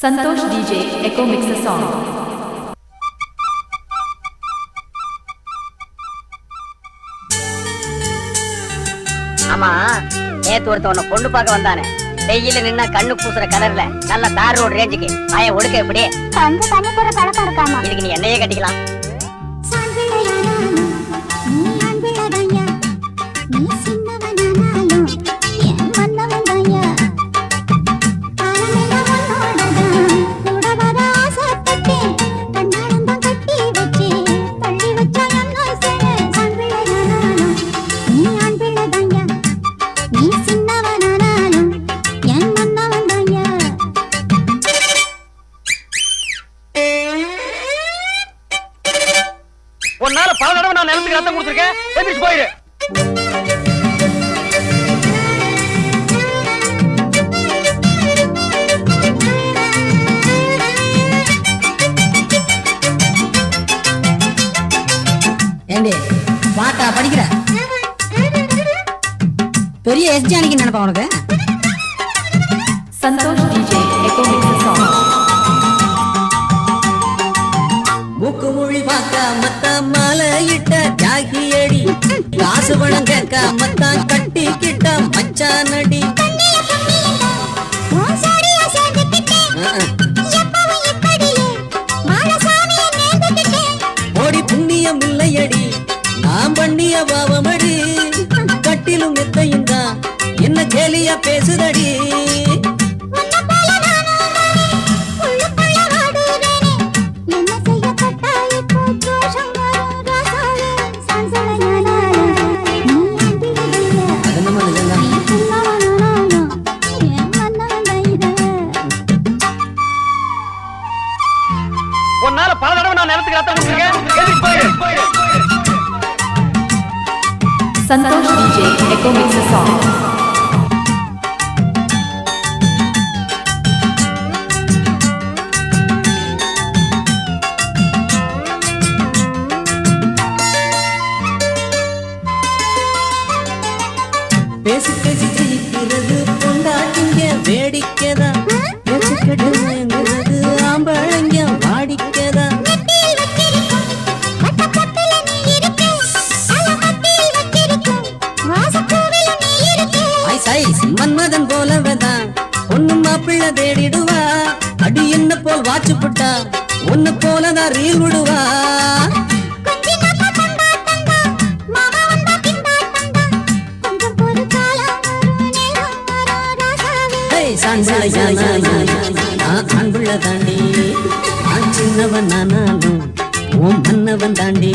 Santosh DJ Echo Mix a song. ஆமா நேத்து ஒருத்தவன பொண்ணு பார்க்க வந்தானே வெயில நின்னா கண்ணு பூசுற கலர்ல நல்ல தார் ரோடு ரேஞ்சுக்கு பய ஒடுக்க எப்படி அங்க தண்ணி போற பழக்கம் இருக்காமா? இதுக்கு நீ என்னையே கட்டிக்கலாம். உன்னால பல தடவை நான் நிலத்துக்கு ரத்தம் கொடுத்துருக்கேன். எந்திரிச்சு போயிரு. ஏண்டி பாட்டா படிக்கிற பெரிய எஸ்ஜானிக்கு நினைப்பா உனக்கு? Santosh DJ Echo Mix a song. மூக்கு மொழி பார்க்க மத்த மாலையிட்ட தியாகியடி, காசு பணம் கேட்க மத்தான் கட்டி கிட்ட மச்சானடி. ஓடி புண்ணியம் இல்லையடி நாம் பண்ணிய பாவமடி, கட்டிலும் எத்தையும் தான் என்ன கேலியா பேசுதடி. உன்னால பல தடவை நான் நிலத்துக்கு ரத்தம் கொடுத்துருக்கேன். எந்திரிச்சு போயிரு. Santosh DJ Echo Mix a song. பேசி பேசி ஜெயிக்கிறது பொண்டாட்டிங்க வேடிக்கைதா, பேச்சுக்கிறது ஆம்பழங்க வாடிக்கைதா. மன்மதன் போலவதான் ஒண்ணு மாப்பிள்ள தேடிடுவா, அடி என்ன போல் வாச்சு புட்டா ஒன்னு போலதான் ரீல் விடுவா. அன்புள்ள தாண்டி நான் சின்னவன் நானாலும் உன் மன்னவன் தாண்டி.